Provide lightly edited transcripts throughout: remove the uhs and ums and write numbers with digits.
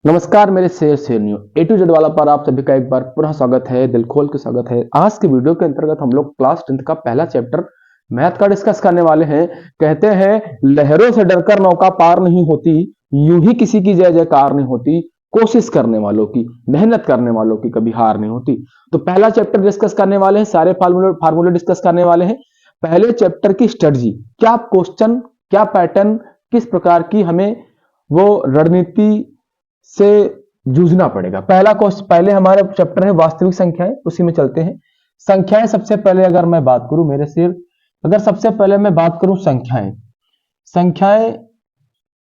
नमस्कार मेरे शेरनियों ए to Z वाला पर आप सभी का एक बार पुनः स्वागत है, दिल खोल के स्वागत है। आज के वीडियो के अंतर्गत हम लोग क्लास 10th का पहला चैप्टर मैथ का डिस्कस करने वाले हैं। कहते हैं लहरों से डरकर नौका पार नहीं होती, यूं ही किसी की जय जयकार नहीं होती, कोशिश करने वालों की, मेहनत करने वालों की कभी हार नहीं होती। तो पहला चैप्टर डिस्कस करने वाले हैं, सारे फार्मूले डिस्कस करने वाले हैं। पहले चैप्टर की स्ट्रेटजी, क्या क्वेश्चन, क्या पैटर्न, किस प्रकार की हमें वो रणनीति से जूझना पड़ेगा। पहले हमारा चैप्टर है वास्तविक संख्याएं, उसी में चलते हैं। संख्याएं सबसे पहले अगर मैं बात करूं मेरे सिर, अगर सबसे पहले मैं बात करूं संख्याएं, संख्याएं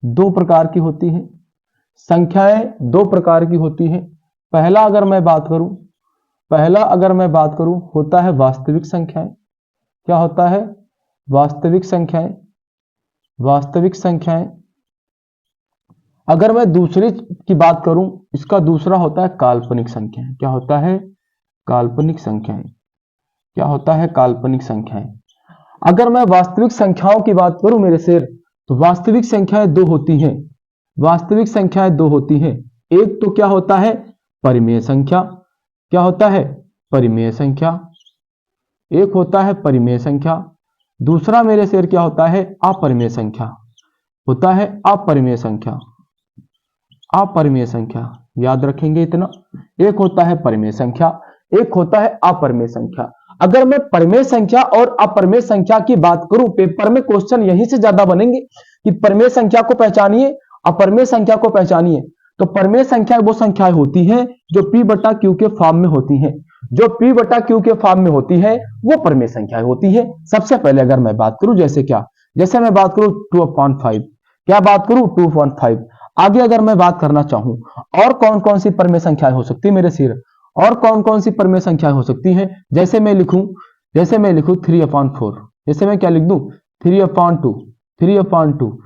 दो प्रकार की होती हैं। संख्याएं दो प्रकार की होती हैं। पहला अगर मैं बात करूं होता है वास्तविक संख्याएं। क्या होता है? वास्तविक संख्याएं। वास्तविक संख्याएं। अगर मैं दूसरे की बात करूं, इसका दूसरा होता है काल्पनिक संख्याएं। क्या होता है? काल्पनिक संख्याएं। क्या होता है? काल्पनिक संख्याएं। अगर मैं वास्तविक संख्याओं की बात करूं मेरे शेर, तो वास्तविक संख्याएं दो होती हैं। वास्तविक संख्याएं दो होती हैं। एक तो क्या होता है? परिमेय संख्या। क्या होता है? परिमेय संख्या। एक होता है परिमेय संख्या, दूसरा मेरे शेर क्या होता है? अपरिमेय संख्या। होता है अपरिमेय संख्या। अपरिमेय संख्या याद रखेंगे इतना। एक होता है परिमेय संख्या, एक होता है अपरिमेय संख्या। अगर मैं परिमेय संख्या और अपरिमेय संख्या की बात करूं, पेपर में क्वेश्चन यहीं से ज्यादा बनेंगे कि परिमेय संख्या को पहचानिए, अपरिमेय संख्या को पहचानिए। तो परिमेय संख्या वो संख्याएं होती हैं जो p बटा क्यू के फॉर्म में होती हैं। जो p बटा क्यू के फॉर्म में होती है वो परिमेय संख्याएं होती है। सबसे पहले अगर मैं बात करूं, जैसे मैं बात करूं 2/5, क्या बात करूं? 2/5। आगे अगर मैं बात करना चाहूं और कौन कौन सी परिमेय संख्याएं हो सकती है मेरे सिर, और कौन कौन सी परिमेय संख्याएं हो सकती हैं, जैसे मैं लिखूं 3/4। जैसे मैं क्या लिख दूं? 3/2, 3/2,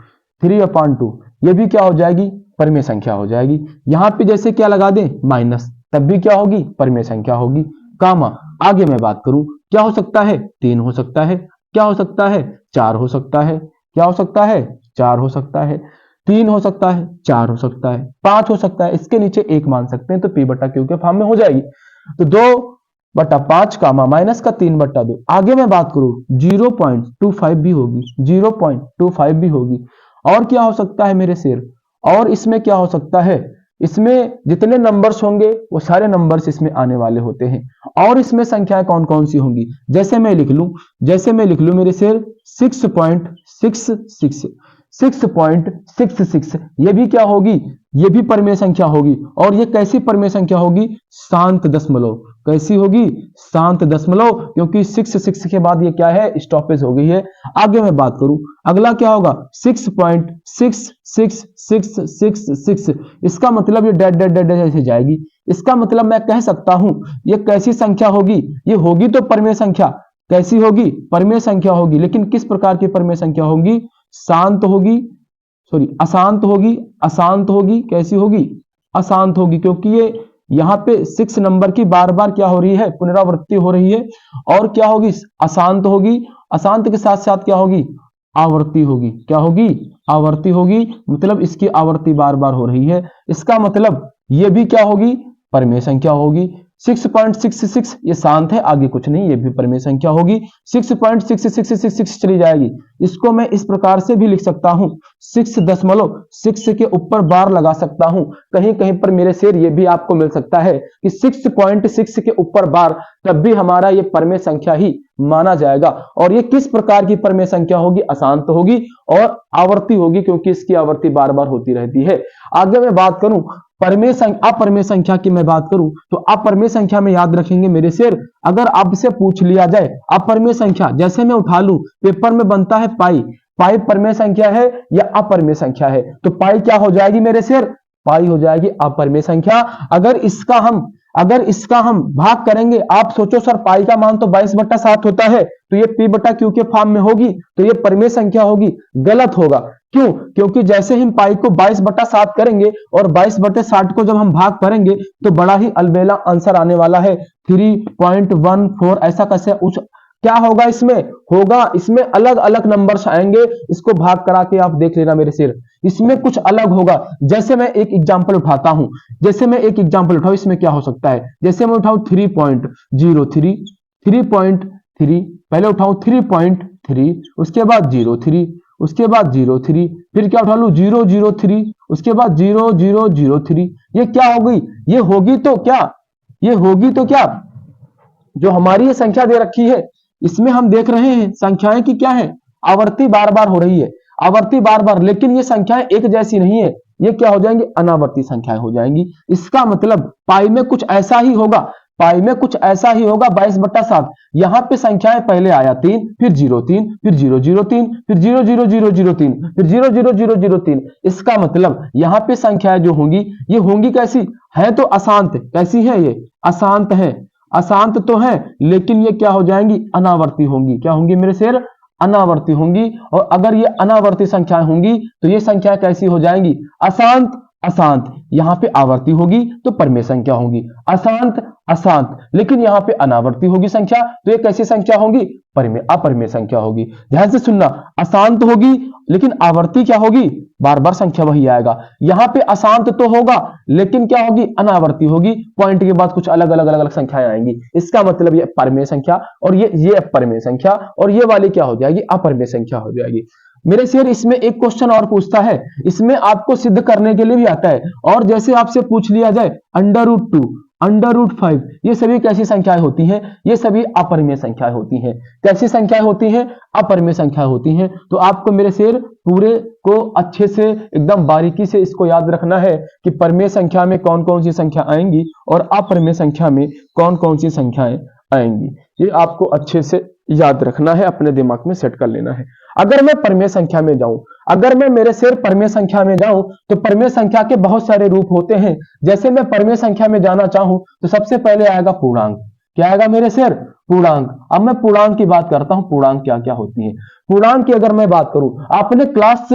3/2। ये भी क्या हो जाएगी? परिमेय संख्या हो जाएगी। यहां पे जैसे क्या लगा दें? माइनस, तब भी क्या होगी? परिमेय संख्या होगी। कामा। आगे मैं बात करूं, क्या हो सकता है? 3 हो सकता है। क्या हो सकता है? 4 हो सकता है। क्या हो सकता है? 4 हो सकता है। 3 हो सकता है, 4 हो सकता है, 5 हो सकता है। इसके नीचे 1 मान सकते हैं, तो p बटा क्यू के फॉर्म में हो जाएगी। तो 2/5 कामा माइनस का 3/2। आगे मैं बात करूं 0.25 भी होगी, 0.25 भी होगी। और क्या हो सकता है मेरे शेर? और इसमें क्या हो सकता है? इसमें जितने नंबर्स होंगे वो सारे नंबर्स इसमें आने वाले होते हैं। और इसमें संख्याएं कौन कौन सी होंगी? जैसे मैं लिख लूं मेरे शेर 6.66, 6.66। ये भी क्या होगी? ये भी परिमेय संख्या होगी। और ये कैसी परिमेय संख्या होगी? शांत दशमलव। कैसी होगी? शांत दशमलव, क्योंकि 6 के बाद ये क्या है? स्टॉपेज हो गई है। आगे मैं बात करूं, अगला क्या होगा? 6.6666। इसका मतलब ये डेड डेड डेड ऐसे जाएगी। इसका मतलब मैं कह सकता हूं ये कैसी संख्या होगी? ये होगी तो परिमेय संख्या। कैसी होगी? परिमेय संख्या होगी। लेकिन किस प्रकार की परिमेय संख्या होगी? शांत होगी, सॉरी अशांत होगी। अशांत होगी। कैसी होगी? अशांत होगी, क्योंकि ये यहां पे 6 नंबर की बार बार क्या हो रही है? पुनरावृत्ति हो रही है। और क्या होगी? अशांत होगी। अशांत के साथ साथ क्या होगी? आवर्ती होगी। क्या होगी? आवर्ती होगी। मतलब इसकी आवर्ती बार बार हो रही है। इसका मतलब ये भी क्या होगी? परिमेय संख्या होगी। 6.66 ये शांत है, आगे कुछ नहीं, ये भी परिमेय संख्या होगी। 6.6666 चली जाएगी। इसको मैं इस प्रकार से भी लिख सकता हूं, 6 के ऊपर बार लगा सकता हूं। कहीं कहीं पर मेरे शेर ये भी आपको मिल सकता है कि 6.6 के ऊपर बार, तब भी हमारा ये परिमेय संख्या ही माना जाएगा। और ये किस प्रकार की परिमेय संख्या होगी? अशांत होगी और आवर्ती होगी, क्योंकि इसकी आवर्ती बार बार होती रहती है। आगे मैं बात करूं अपरिमेय संख्या की मैं बात करूं, तो अपरिमेय संख्या में याद रखेंगे मेरे शेर, अगर आपसे पूछ लिया जाए अपरिमेय संख्या, जैसे मैं उठा लूं, पेपर में बनता है पाई, पाई परिमेय संख्या है या अपरिमेय संख्या है? तो पाई क्या हो जाएगी मेरे शेर? पाई हो जाएगी अपरिमेय संख्या। अगर इसका हम भाग करेंगे, आप सोचो सर पाई का मान तो 22/7 होता है, तो ये p बटा क्यू के फॉर्म में होगी, तो ये परिमेय संख्या होगी। गलत होगा। क्यों? क्योंकि जैसे हम पाई को 22/7 करेंगे और 22/60 को जब हम भाग करेंगे तो बड़ा ही अलबेला आंसर आने वाला है 3.14। ऐसा कैसे? क्या होगा इसमें? होगा इसमें अलग अलग नंबर्स आएंगे। इसको भाग करा के आप देख लेना मेरे सिर। इसमें कुछ अलग होगा। जैसे मैं एक एग्जांपल उठाता हूं, जैसे मैं एक एग्जांपल उठाऊं, इसमें क्या हो सकता है, जैसे मैं उठाऊं 3.03, 3.3, पहले उठाऊं 3.3, उसके बाद 0.3, उसके बाद 0.3, फिर क्या उठा लूं 0.03, उसके बाद 0.003। ये क्या हो गई, ये होगी तो क्या, ये होगी तो क्या, जो हमारी ये संख्या दे रखी है, इसमें हम देख रहे हैं संख्याएं की क्या है, आवर्ती बार बार हो रही है, आवर्ती बार बार, लेकिन ये संख्याएं एक जैसी नहीं है, ये क्या हो जाएंगी, अनावर्ती संख्याएं हो जाएंगी। इसका मतलब पाई में कुछ ऐसा ही होगा, पाई में कुछ ऐसा ही होगा 22/7। यहां पे संख्याएं पहले आया 3, फिर 0.3, फिर 0.03, फिर 0.0003, फिर 0.0003। इसका मतलब यहां पे संख्याएं जो होंगी ये होंगी कैसी है, तो अशांत। कैसी है ये, अशांत है, अशांत तो है, लेकिन ये क्या हो जाएंगी, अनावर्ती होंगी। क्या होंगी मेरे शेर, अनावर्ती होंगी। और अगर ये अनावर्ती संख्याएं होंगी तो ये संख्या कैसी हो जाएंगी, अशांत, अशांत। यहां पे आवर्ती होगी तो परमेय संख्या होगी, अशांत, अशांत, लेकिन यहां पे अनावर्ती होगी संख्या तो ये कैसी संख्या होगी, परमेय, अपरमेय संख्या होगी। ध्यान से सुनना, अशांत होगी लेकिन आवर्ती क्या होगी, बार बार संख्या वही आएगा। यहां पे अशांत तो होगा लेकिन क्या होगी, अनावर्ती होगी, पॉइंट के बाद कुछ अलग अलग अलग अलग संख्याएं आएंगी। इसका मतलब ये परमेय संख्या और ये परमेय संख्या, और ये वाली क्या हो जाएगी, अपरमेय संख्या हो जाएगी। मेरे शेर इसमें एक क्वेश्चन और पूछता है, इसमें आपको सिद्ध करने के लिए भी आता है। और जैसे आपसे पूछ लिया जाए √2, √5, ये सभी कैसी संख्याएं होती हैं, ये सभी अपरमेय संख्याएं होती हैं। कैसी संख्याएं होती हैं, अपरमेय संख्या होती हैं। तो आपको मेरे शेर पूरे को अच्छे से एकदम बारीकी से इसको याद रखना है कि परमेय संख्या में कौन कौन सी संख्या आएंगी और अपरमेय संख्या में कौन कौन सी संख्याएं आएंगी। ये आपको अच्छे से याद रखना है, अपने दिमाग में सेट कर लेना है। अगर मैं परमेय संख्या में जाऊं, अगर मैं मेरे शेर परमेय संख्या में जाऊं तो परमेय संख्या के बहुत सारे रूप होते हैं। जैसे मैं परमेय संख्या में जाना चाहूं तो सबसे पहले आएगा पूर्णांक। क्या आएगा मेरे शेर, पूर्णांक। अब मैं पूर्णांक की बात करता हूं, पूर्णांक क्या क्या होती है। पूर्णांक की अगर मैं बात करूं, आपने क्लास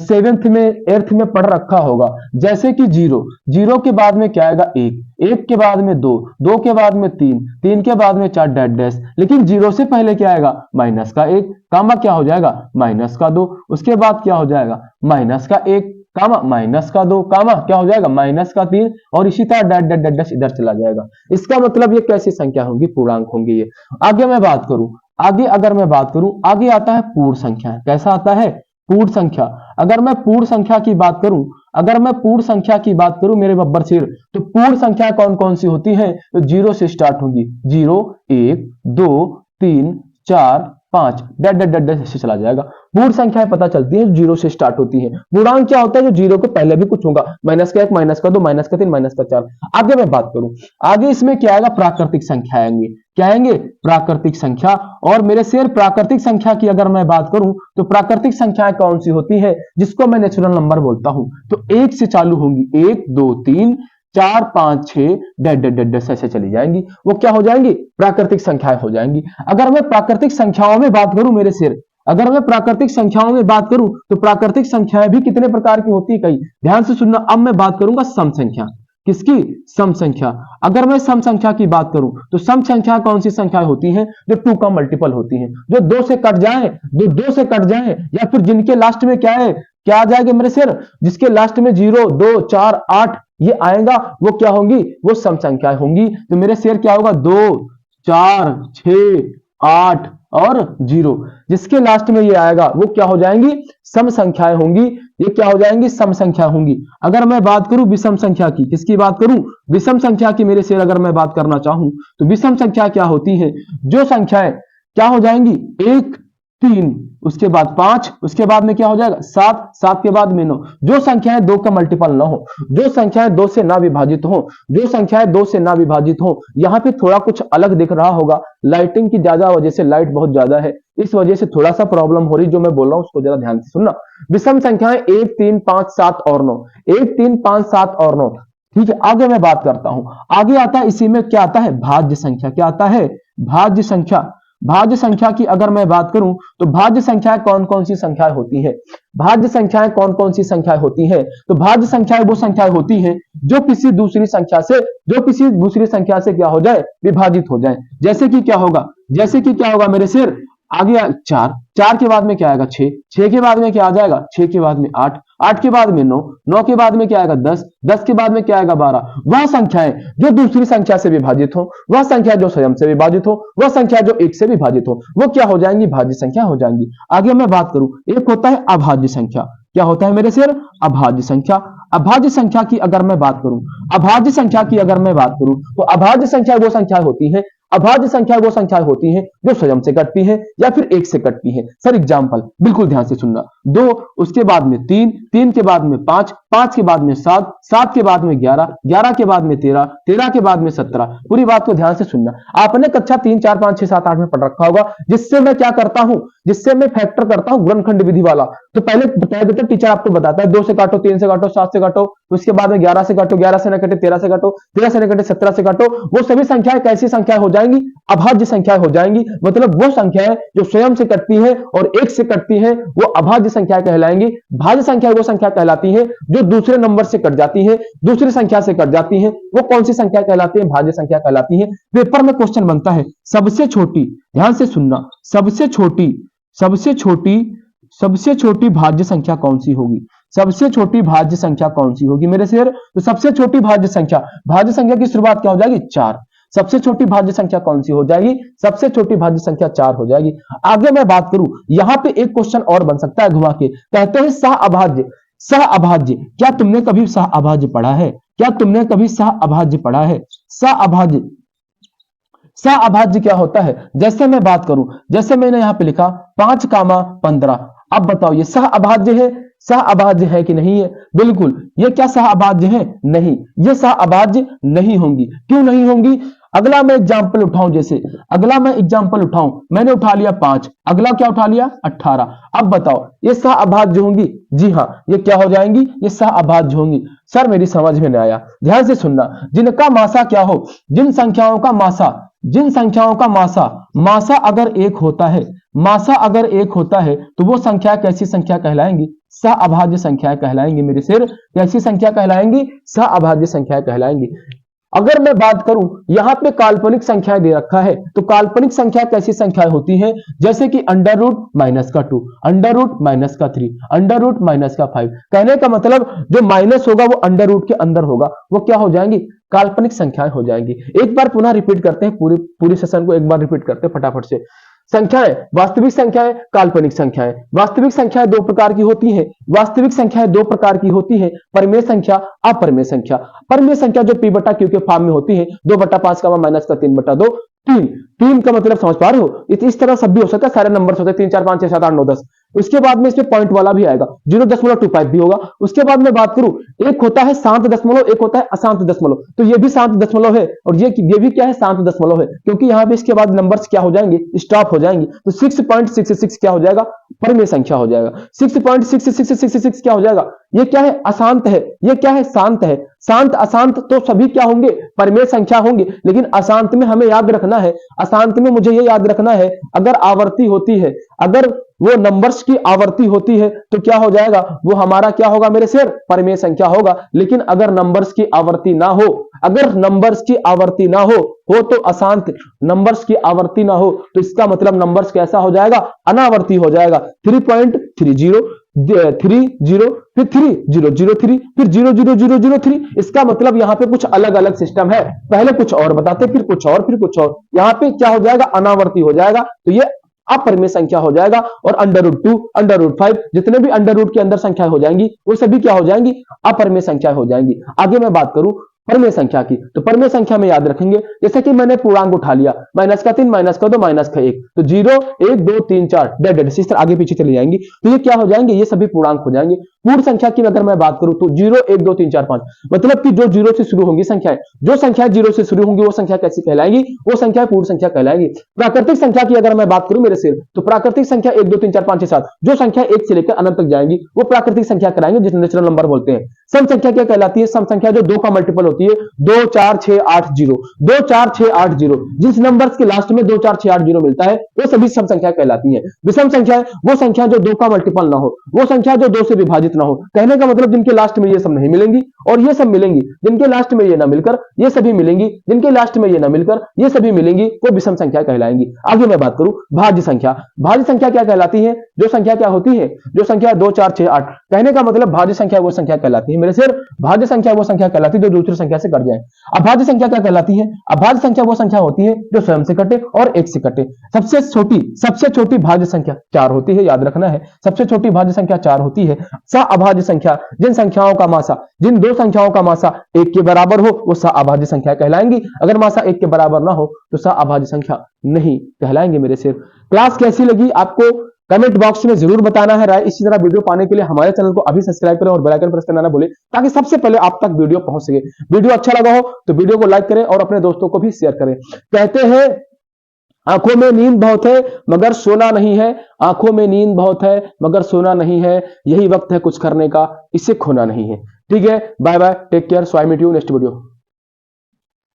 7th में 8th में पढ़ रखा होगा। जैसे कि 0 के बाद में क्या आएगा, 1 के बाद में 2 के बाद में 3 के बाद में 4 डैश डैश, लेकिन 0 से पहले क्या आएगा, -1, कामा क्या हो जाएगा, -2, उसके बाद क्या हो जाएगा, -1, कामा -2, कामा क्या हो जाएगा, -3, और इसी तरह डैश डैश डैश इधर चला जाएगा। इसका मतलब ये कैसी संख्या होंगी, पूर्णांक होंगी ये। आगे मैं बात करूं, आगे अगर मैं बात करूं, आगे आता है पूर्ण संख्या। कैसा आता है, पूर्ण संख्या। अगर मैं पूर्ण संख्या की बात करूं, अगर मैं पूर्ण संख्या की बात करूं मेरे बब्बर शेर, तो पूर्ण संख्या कौन कौन सी होती हैं, तो 0 से स्टार्ट होंगी। 0, 1, 2, 3, 4, 5 डैश से चला जाएगा। पूर्ण संख्याएं पता चलती है 0 से स्टार्ट होती है। पूर्णांक क्या होता है, जो 0 के पहले भी कुछ होगा, -1, -2, -3, -4। आगे मैं बात करूं, आगे इसमें क्या आएगा, प्राकृतिक संख्या आएंगे। क्या आएंगे, प्राकृतिक संख्या। और मेरे शेर प्राकृतिक संख्या की अगर मैं बात करूं तो प्राकृतिक संख्याएं कौन सी होती है, जिसको मैं नेचुरल नंबर बोलता हूं, तो 1 से चालू होंगी। 1, 2, 3, 4, 5, 6 डैश ऐसे चली जाएंगी। वो क्या हो जाएंगी, प्राकृतिक संख्याएं हो जाएंगी। अगर मैं प्राकृतिक संख्याओं में बात करूं मेरे शेर, अगर मैं प्राकृतिक संख्याओं में बात करूं तो प्राकृतिक संख्याएं भी कितने प्रकार की होती है, कई। ध्यान से सुनना, अब मैं बात करूंगा सम संख्या। किसकी, सम संख्या। अगर मैं सम संख्या की बात करूं तो सम संख्या कौन सी संख्याएं होती हैं, जो 2 का मल्टीपल होती हैं, जो 2 से कट जाए, जो 2 से कट जाए, या फिर जिनके लास्ट में क्या है, क्या आ जाएगा मेरे शेर, जिसके लास्ट में 0, 2, 4, 8 ये आएगा, वो क्या होंगी, वो सम संख्याएं होंगी। तो मेरे शेर क्या होगा, 2, 4, 6, 8 और 0, जिसके लास्ट में ये आएगा वो क्या हो जाएंगी, सम संख्याएं होंगी। ये क्या हो जाएंगी, सम संख्या होंगी। अगर मैं बात करूं विषम संख्या की, किसकी बात करूं, विषम संख्या की मेरे शेर अगर मैं बात करना चाहूं तो विषम संख्या क्या होती है, जो संख्याएं क्या हो जाएंगी, 1, 3, उसके बाद 5, उसके बाद में क्या हो जाएगा 7, 7 के बाद में 9, जो संख्याएं 2 का मल्टीपल ना हो, जो संख्याएं 2 से ना विभाजित हो, जो संख्याएं 2 से ना विभाजित हो। यहाँ पे थोड़ा कुछ अलग दिख रहा होगा, लाइटिंग की ज्यादा वजह से, लाइट बहुत ज्यादा है, इस वजह से थोड़ा सा प्रॉब्लम हो रही, जो मैं बोल रहा हूं उसको जरा ध्यान से सुनना। विषम संख्याएं 1, 3, 5, 7 और 9, 1, 3, 5, 7 और 9। ठीक है, आगे मैं बात करता हूं। आगे आता है, इसी में क्या आता है, भाज्य संख्या। क्या आता है, भाज्य संख्या। भाज्य संख्या की अगर मैं बात करूं तो भाज्य संख्याएं कौन कौन सी संख्याएं होती है, भाज्य संख्याएं कौन कौन सी संख्याएं होती है, तो भाज्य संख्याएं वो संख्याएं होती हैं जो किसी दूसरी संख्या से क्या हो जाए, विभाजित हो जाए। जैसे कि क्या होगा, जैसे कि क्या होगा मेरे शेर, आगे 4, 4 के बाद में क्या आएगा 6, 6 के बाद में क्या आ जाएगा 6 के बाद में 8, 8 के बाद में 9, 9 के बाद में क्या आएगा 10, 10 के बाद में क्या आएगा 12। वह संख्याएं जो दूसरी संख्या से विभाजित हो, वह संख्या जो स्वयं से विभाजित हो, वह संख्या जो 1 से विभाजित हो, वो क्या हो जाएंगी, भाज्य संख्या हो जाएंगी। आगे मैं बात करूं, एक होता है अभाज्य संख्या। क्या होता है मेरे सिर, अभाज्य संख्या। अभाज्य संख्या की अगर मैं बात करूं, अभाज्य संख्या की अगर मैं बात करूं तो अभाज्य संख्या वो संख्या होती है, अभाज्य संख्या वो संख्या होती है जो स्वयं से कटती है या फिर 1 से कटती है। सर एग्जांपल बिल्कुल ध्यान से सुनना, 2, उसके बाद में 3, 3 के बाद में 5, 5 के बाद में 7, 7 के बाद में 11, 11 के बाद में 13, 13 के बाद में 17। पूरी बात को ध्यान से सुनना। आपने कक्षा 3, 4, 5, 6, 7, 8 में पढ़ रखा होगा, जिससे मैं क्या करता हूं, जिससे मैं फैक्टर करता हूं गुणनखंड विधि वाला। तो पहले बता देते टीचर आपको बताता है 2 से काटो, 3 से काटो, 7 से काटो, उसके बाद में 11 से काटो, 11 से न कटे 13 से काटो, 13 से न कटे 17 से काटो। वो सभी संख्याएं कैसी संख्याएं हो जाएंगी, अभाज्य संख्याएं हो जाएंगी। मतलब वो संख्याएं जो स्वयं से कटती हैं और 1 से कटती हैं वो अभाज्य संख्याएं कहलाएंगी। भाज्य संख्या वो संख्या कहलाती है जो दूसरे नंबर से कट जाती है, दूसरी संख्या से कट जाती है। वो कौन सी संख्या कहलाती है, भाज्य संख्या कहलाती है। पेपर में क्वेश्चन बनता है सबसे छोटी, ध्यान से सुनना, सबसे छोटी भाज्य संख्या कौन सी होगी, सबसे छोटी भाज्य संख्या कौन सी होगी मेरे शेर। तो सबसे छोटी भाज्य संख्या की शुरुआत क्या हो जाएगी, 4। सबसे छोटी भाज्य संख्या कौन सी हो जाएगी, सबसे छोटी भाज्य संख्या 4 हो जाएगी। आगे मैं बात करूं, यहां पे एक क्वेश्चन और बन सकता है घुमा के, कहते हैं सह अभाज्य। सह अभाज्य, क्या तुमने कभी सह अभाज्य पढ़ा है, क्या तुमने कभी सह अभाज्य पढ़ा है। सह अभाज्य, सह अभाज्य क्या होता है, जैसे मैं बात करूं, जैसे मैंने यहां पे लिखा 5, 15। अब बताओ ये सह अभाज्य है, सह अभाज्य है कि नहीं है। बिल्कुल, ये क्या सह अभाज्य है, नहीं, ये सह अभाज्य नहीं होंगी। क्यों नहीं होंगी, अगला मैं एग्जांपल उठाऊं, जैसे अगला मैं एग्जांपल उठाऊं, मैंने उठा लिया 5, अगला क्या उठा लिया 18। अब बताओ ये सह अभाज्य होंगी, जी हाँ ये क्या हो जाएंगी, ये सह अभाज्य होंगी। सर मेरी समझ में नहीं आया, ध्यान से सुनना। जिनका मासा क्या हो, जिन संख्याओं का मासा अगर 1 होता है, मासा अगर 1 होता है तो वो संख्या कैसी संख्या कहलाएंगी, सह अभाज्य संख्या कहलाएंगी मेरे सिर। कैसी संख्या कहलाएंगी, सह अभाज्य संख्या कहलाएंगी। अगर मैं बात करूं, यहां पे काल्पनिक संख्याएं दे रखा है, तो काल्पनिक संख्या कैसी संख्याएं होती हैं, जैसे कि under root -2, under root -3, under root -5। कहने का मतलब जो माइनस होगा वो अंडर रूट के अंदर होगा, वो क्या हो जाएंगी, काल्पनिक संख्याएं हो जाएंगी। एक बार पुनः रिपीट करते हैं, पूरी सेशन को एक बार रिपीट करते हैं फटाफट से। संख्याएं, वास्तविक संख्याएं, काल्पनिक संख्याएं। वास्तविक संख्याएं 2 प्रकार की होती हैं, वास्तविक संख्याएं 2 प्रकार की होती हैं, परिमेय संख्या, अपरिमेय संख्या। परिमेय संख्या जो p/q के फॉर्म में होती है, 2/5 का -3/2, 3 का मतलब समझ पा रहे हो। इस तरह सब भी हो सकता है, सारे नंबर होते हैं 3, 4, 5, 6, 7, 8, 9, 10। उसके बाद में इसमें पॉइंट वाला भी आएगा, 0.25 भी होगा। उसके बाद में बात करूं, एक होता है शांत दशमलव, एक होता है अशांत दशमलव। तो ये भी शांत दशमलव है और ये भी क्या है, शांत दशमलव है, क्योंकि यहाँ पे इसके बाद नंबर्स क्या हो जाएंगे, स्टॉप हो जाएंगे। तो 6.66 क्या हो जाएगा, परिमेय संख्या हो जाएगा। 6.6666 क्या हो जाएगा, ये क्या है, अशांत है, ये क्या है, शांत है। शांत अशांत तो सभी क्या होंगे, परिमेय संख्या होंगे, लेकिन अशांत में हमें याद रखना है, अशांत में मुझे ये याद रखना है, अगर आवर्ती होती है, अगर वो नंबर्स की आवर्ती होती है तो क्या हो जाएगा, वो हमारा क्या होगा मेरे शेर, परिमेय संख्या होगा। लेकिन अगर नंबर्स की आवर्ती ना हो, अगर नंबर्स की आवर्ती ना हो तो अशांत, नंबर्स की आवर्ती ना हो तो इसका मतलब नंबर्स कैसा हो जाएगा, अनावर्ती हो जाएगा। 3.30, 30, फिर 3003, फिर 00003। इसका मतलब यहाँ पे कुछ अलग अलग सिस्टम है, पहले कुछ और बताते फिर कुछ और, फिर कुछ और। यहाँ पे क्या हो जाएगा, अनावर्ती हो जाएगा, तो ये अपरिमेय संख्या हो जाएगा। और √2, √5 जितने भी अंडर रूट के अंदर संख्या हो जाएंगी वो सभी क्या हो जाएंगी, अपरिमेय संख्या हो जाएंगी। आगे मैं बात करूं परिमेय संख्या की, तो परिमेय संख्या में याद रखेंगे, जैसे कि मैंने पूर्णांक उठा लिया, -3, -2, -1, तो 0, 1, 2, 3, 4 डेड इस तरह आगे पीछे चली जाएंगी। तो ये क्या हो जाएंगे, ये सभी पूर्णांक हो जाएंगे। पूर्ण संख्या की अगर मैं बात करूं तो 0, 1, 2, 3, 4, 5, मतलब कि जो 0 से शुरू होंगी संख्याएं, जो संख्या 0 से शुरू होंगी वो संख्या कैसी कहलाएंगी, वो संख्या पूर्ण संख्या कहलाएंगी। प्राकृतिक संख्या की अगर मैं बात करूं मेरे सिर, तो प्राकृतिक संख्या 1, 2, 3, 4, 5, 6, 7, जो संख्या 1 से लेकर अनंत तक जाएंगी वो प्राकृतिक संख्या कहलाएंगे, जिसे नेचुरल नंबर बोलते हैं। सम संख्या क्या कहलाती है, सम संख्या जो 2 का मल्टीपल होती है 24680। 24680 जिस नंबर्स के लास्ट में 24680 मिलता है वो सभी सम संख्या कहलाती है। विषम संख्या वो संख्या जो 2 का मल्टीपल ना हो, वो संख्या जो 2 से विभाजित ना हो। कहने का मतलब जिनके लास्ट में ये सब नहीं मिलेंगी और ये सब मिलेंगी, जिनके लास्ट में ये ना मिलकर ये सभी मिलेंगी, जिनके लास्ट में ये ना मिलकर ये सभी मिलेंगी, वो विषम संख्या कहलाएंगी। आगे मैं बात करूं भाज्य संख्या। भाज्य संख्या क्या कहलाती है? जो संख्या क्या होती है? जो संख्या 2 4 6 8। कहने का मतलब भाज्य संख्या वो संख्या कहलाती है मेरे सिर, भाज्य संख्या वो संख्या कहलाती है जो दूसरी संख्या से कट जाए। अभाज्य संख्या क्या कहलाती है? अभाज्य संख्या वो संख्या होती है जो स्वयं से कटे और एक से कटे। सबसे छोटी भाज्य संख्या 4 होती है, याद रखना है, सबसे छोटी भाज्य संख्या 4 होती है। अभाज्य संख्या जिन संख्याओं का मासा, जिन दो संख्याओं का मासा 1 के बराबर हो वो अभाज्य संख्या कहलाएंगी। अगर मासा 1 के बराबर ना हो तो अभाज्य संख्या नहीं कहलाएंगे मेरे सिर। क्लास कैसी लगी आपको कमेंट बॉक्स में जरूर बताना है राय। इसी तरह वीडियो पाने के लिए हमारे चैनल को अभी सब्सक्राइब करें और बेल आइकन प्रेस करना ना भूलें ताकि सबसे पहले आप तक वीडियो पहुंच सके। वीडियो अच्छा लगा हो तो वीडियो को लाइक करें और अपने दोस्तों को भी शेयर करें। कहते हैं आंखों में नींद बहुत है मगर सोना नहीं है, आंखों में नींद बहुत है मगर सोना नहीं है, यही वक्त है कुछ करने का, इसे खोना नहीं है। ठीक है, bye bye, take care, so I meet you next video.